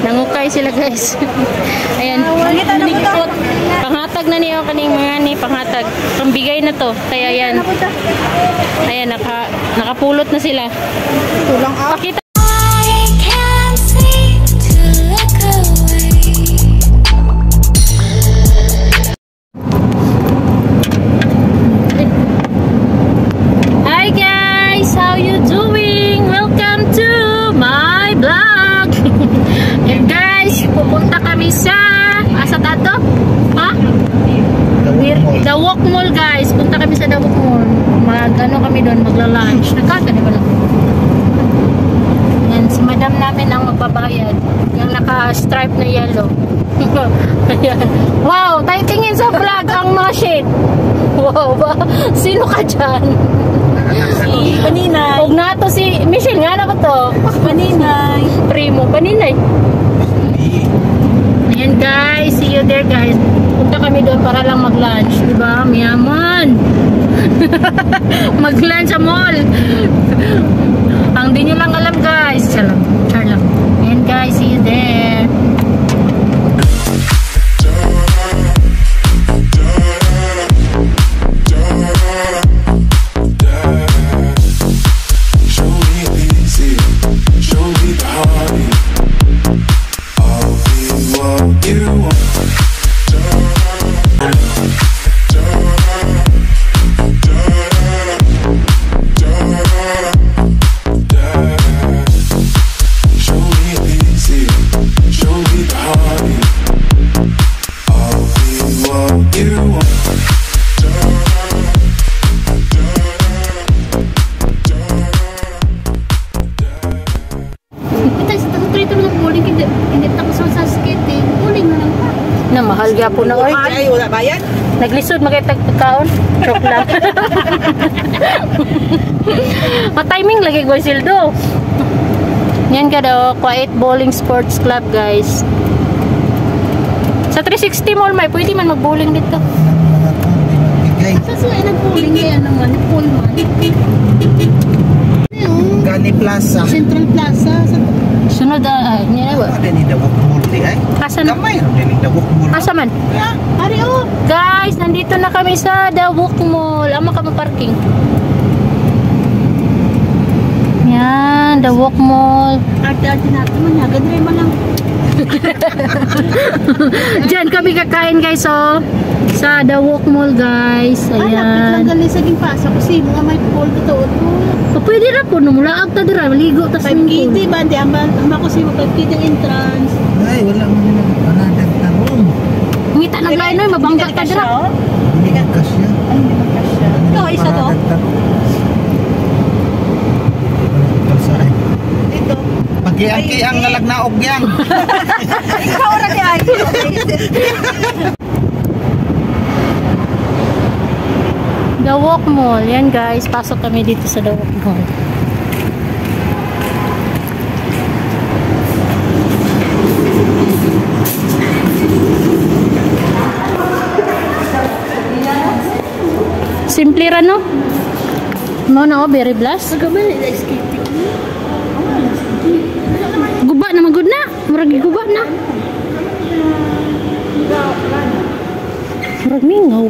Nangukay sila guys. Ayan. Panghatag na niyo kaning mga ni panghatag. Pambigay na to. Kaya yan. Ayan, nakapulot na sila. Tulang up. Pakita. Hi guys, how you doing? Welcome to my vlog. And guys, pupunta kami sa asa tato? Ha? The Walk Mall guys. Punta kami sa The Walk Mall. Mag-ano kami doon, magla-lunch. Nagkaka na ba lang? Yan, si madam namin ang magbabayad. Yung naka-stripe na yellow. Ayan. Wow, tayo tingin sa vlog ang mga shit. Wow, ba? Sino ka dyan? Si Paninay. Huwag na to si Michelle nga na ko to. Paninay. Primo, Paninay. Ayan guys, see you there guys. Punta kami doon para lang mag-lunch. Diba? Mayaman. Mag-lunch sa mall. Ang di nyo lang alam guys. Char lang. Ayan guys, see you there. Mahal gyapon na oy. Ay, wala bayad? Naglisod magitag pagkaon. Joke lang. Ma-timing lagi ko sildo. Yan ka daw, Quiet Bowling Sports Club guys. Sa 360 Mall may pwede man mag-bowling dito. Sa sila nag-bowling yan naman, pool man. Gani Plaza. Central Plaza. Sunod niya na ba? Ada ni Dawok Mall di ay. Asa na? Kamay ron ni Dawok Mall. Asa man? Ari oh. Guys, nandito na kami sa The Walk Mall. Ama ka parking. Yan, The Walk Mall. Arte-arte natin man, agad rin man lang. Diyan kami kakain guys oh. Sa The Walk Mall guys. Ayan. Ay, napit lang saging pasa kasi mga may pool dito. Pwede na po, numulaag ta dira, maligo ta sa swimming pool. 5 ba? Di ang ako si 5 ang entrance. Ay, wala mo nila panadag na room. Ngita na blind no, mabangga ta dira. Hindi ka kasya. Ay, hindi ka kasya. Ito, isa to? Dito. Pag-iangki ang nalagnaog yan. Ikaw na di ay. The Walk Mall. Yan guys, pasok kami dito sa The Walk Mall. Simple ra no? Mo na very blast. Guba na magud na. Murag guba na. Murag mingaw.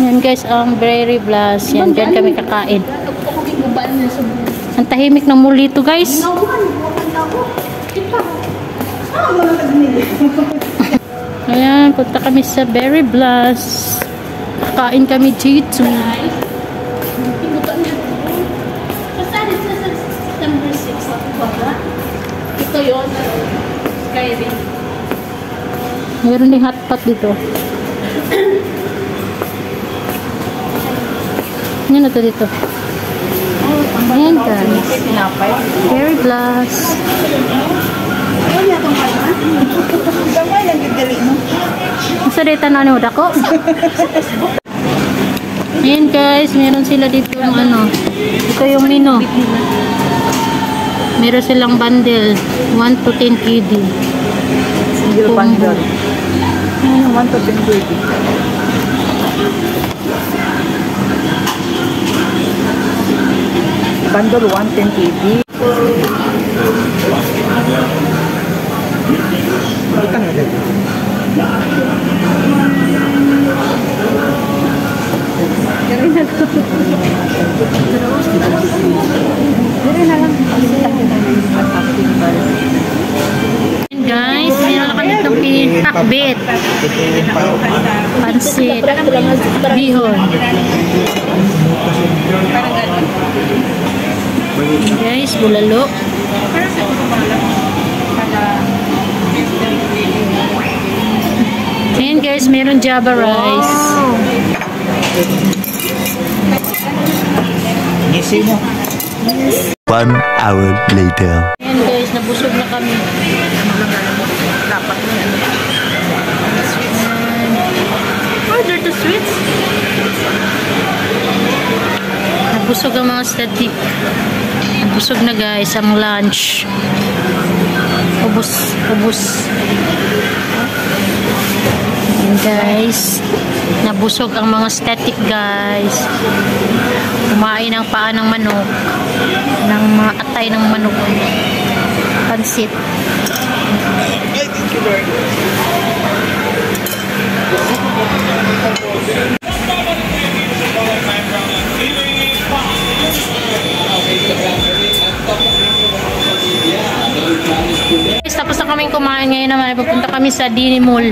Yan guys, ang very blast. Yan, dyan kami kakain. Ang tahimik ng mall dito guys. Ayan, punta kami sa Berry Blast. Kakain kami dito. Ito yun. Meron din hotpot dito. Ano na to dito? Ayan guys. Berry Blast. Masa dito na ano dako? Ayan guys, meron sila dito yung ano. Ito yung menu. Meron silang bundle 1 to 10 KD. Single bundle. 1 to 10 KD. Bundle 110 KD. Butang na dito. Guys, meron na kami itong pinakbit. Pansit. Bihon. Guys, bulalo. Ayan guys, meron Java rice. Ngisi mo. 1 hour later. Ayan guys, nabusog na kami. Order the sweets. Nabusog ang mga static. Nabusog na guys ang lunch. Ubus. Ayan guys, nabusog ang mga static guys. Kumain ng paa ng manok, ng mga atay ng manok, pansit. Tapos na kaming kumain ngayon naman. Pupunta kami sa Dini Mall.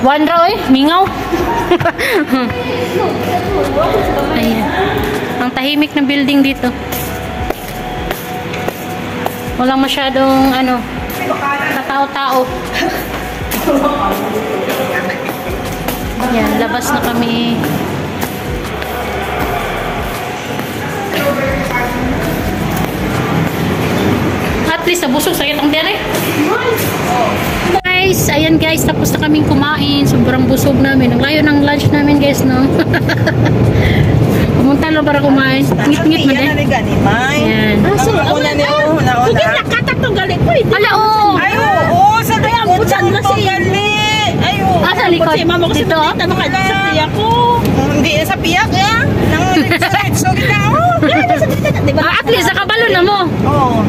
Wandra, oy, mingaw. Ayan. Ang tahimik na building dito. Walang masyadong, katao-tao. Ayan, labas na kami. At least, nabusog. Sakit ang dere. Guys, ayan guys, tapos na kaming kumain. Sobrang busog namin. Ang layo ng lunch namin guys, no? Pumunta lang para kumain. Ngit-ngit mo din. Ayan. Higit na katak to galing ko. Ala, oo. Ay, oo. Sa likod na siya. Ay, oo. Sa likod. Kasi mama ko Dito? tanong ka sa piyak ko. Hindi na sa piyak, ya. Nang so kita, diba? At least, nakabalo na mo. Oo.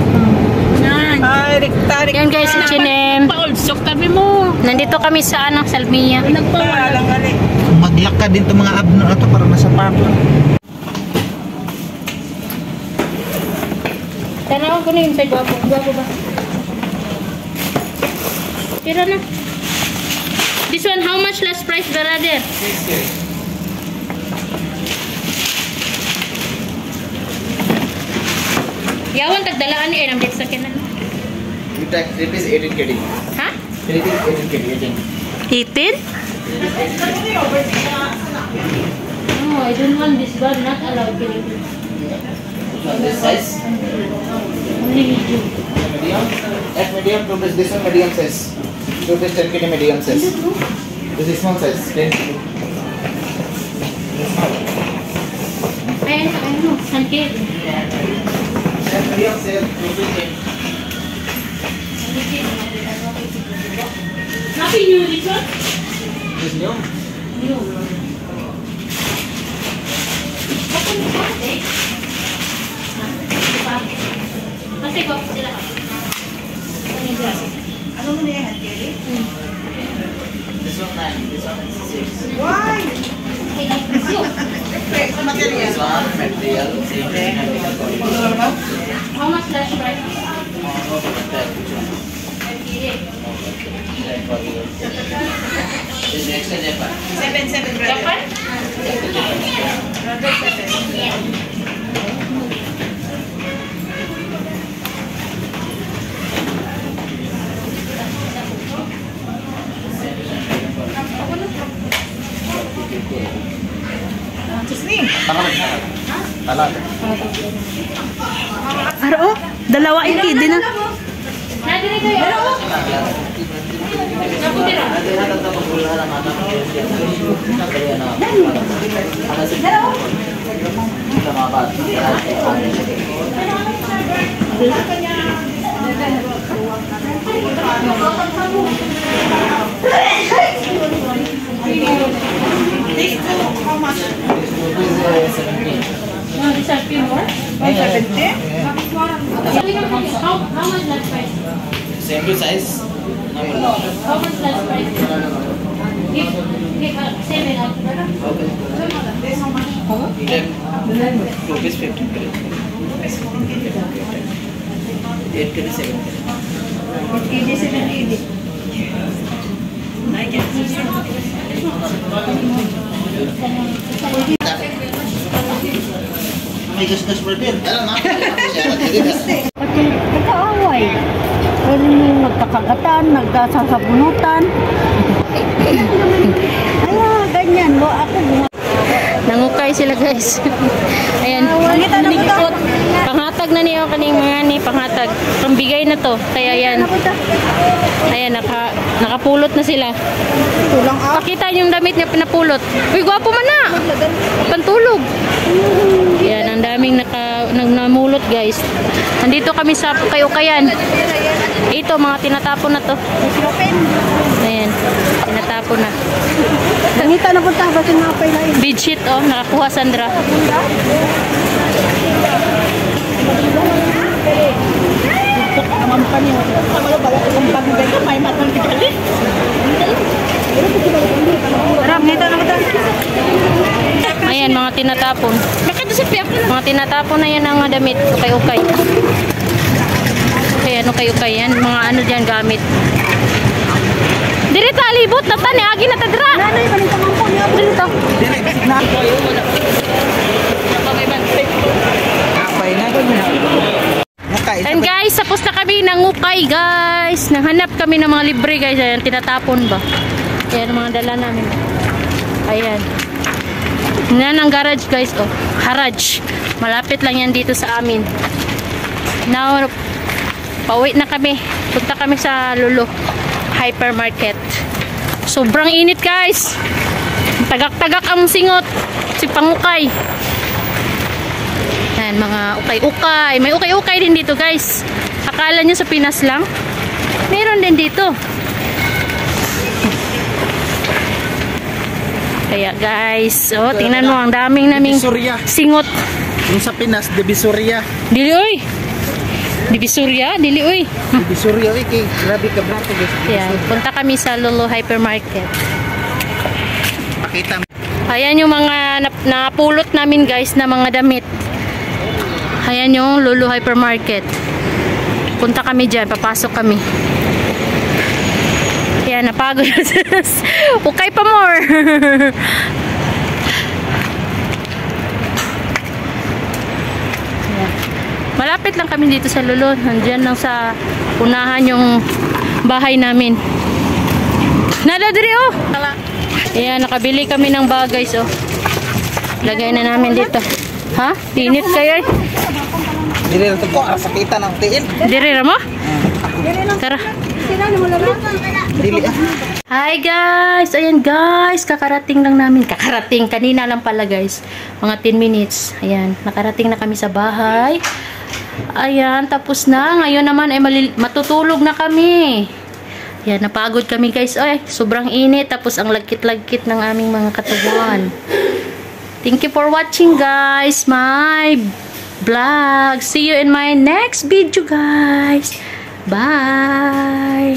Ay, riktarik. Yan guys, si Chinem. Paulsok tabi mo. Nandito kami sa Salmia. Nagpawalang gali. Maglakad din itong mga abno na ito para nasa park. Tanawan ko na yung sa gwapo. Gwapo ba? Tira na. This one, how much last price, brother? Yawan, tagdalaan ni Enam dito sa kinan. It is 18 kg. Ha? It is 18 kg. 18? No, I don't want this one. Not allowed. This size? Only medium. Medium? At medium, this one medium size. 10 kg medium size. This is small size. 10 kg. Ayun, sanket. Medium size. 2 Happy New Year, this one? This new? New. Kasi ko sila. Ano mo na yan, Kelly? This one 9. This one 6. Why? Material. This one material. How much last price? This next is Japan. 7 brother. Japan? Brother 7. Talag. Aro, dalawa iki din na. Nadiri kayo. Naputira. How much? No, these are pure. 170? How much last price? Same to size. Normal. How much last price? Give 7 out. Okay. Check. 2 piece 15 kg. 8 kg 7 kg. 8 kg, 7 kg. May gas-gas pa din. Alam na. Nagkaaway. Pwede nyo magkakagatan, nagsasabunutan. Ay, ganyan. Ako Nangukay sila guys. Ayan. Nikot. Panghatag na niyo kaning mga ni panghatag. Pambigay na to. Kaya yan. Ayan, nakapulot na sila. tulang Pakita yung damit niya pinapulot. Uy, gwapo man na. Pantulog. Yan, ang daming namulot guys. Nandito kami sa Ukay-Ukayan. Ito, mga tinatapon na to. Ayan, tinatapon na. Nangita na punta ba sa mga pailain? Bedsheet, oh, nakakuha Sandra. Naman pa niyo. Kamalo ba yung pagmigay ko? May matang tigali. Tara, ngita na punta. Ayan, mga tinatapon. Bakit sa piyak? Mga tinatapon na yan ang damit. Ukay-ukay. Ayan, ukay-ukay yan. Mga ano dyan gamit. Diri ta libot na tani agi na tadra. Nanay, balita mo po niya. Dito. Na. And guys, tapos na kami ng ukay guys. Nanghanap kami ng mga libre guys. Ayan, tinatapon ba? Ayan, mga dala namin. Ayan. Yan ang garage guys. Oh, garage. Malapit lang yan dito sa amin. Now, pauwi na kami. Punta kami sa Lulu Hypermarket. Sobrang init guys. Tagak-tagak ang singot. Si pangukay. Yan, mga ukay-ukay. May ukay-ukay din dito guys. Akala nyo sa Pinas lang? Meron din dito. Kaya guys, oh, tingnan mo ang daming naming singot. Yung sa Pinas, Divisoria. Dili oy. Divisoria, dili oy. Divisoria, okay. Grabe ka brato guys. Yan, punta kami sa Lulu Hypermarket. Pakita mo. Ayan yung mga napulot namin guys na mga damit. Ayan yung Lulu Hypermarket. Punta kami dyan, papasok kami. Ayan, napagod. Okay pa more. Ayan. Malapit lang kami dito sa Lulu. Nandiyan lang sa unahan yung bahay namin. Nadadiri oh. Ayan, nakabili kami ng bagay so. Lagay na namin dito. Ha? Init kayo eh. Dili na ito po, sakita ng tiin. Diri mo? Tara. Dili ah. Hi guys! Ayan guys, kakarating lang namin. Kakarating, kanina lang pala guys. Mga 10 minutes. Ayan, nakarating na kami sa bahay. Ayan, tapos na. Ngayon naman ay matutulog na kami. Ayan, napagod kami guys. Ay, sobrang init. Tapos ang lagkit-lagkit ng aming mga katawan. Thank you for watching guys. My vlog. See you in my next video guys. Bye!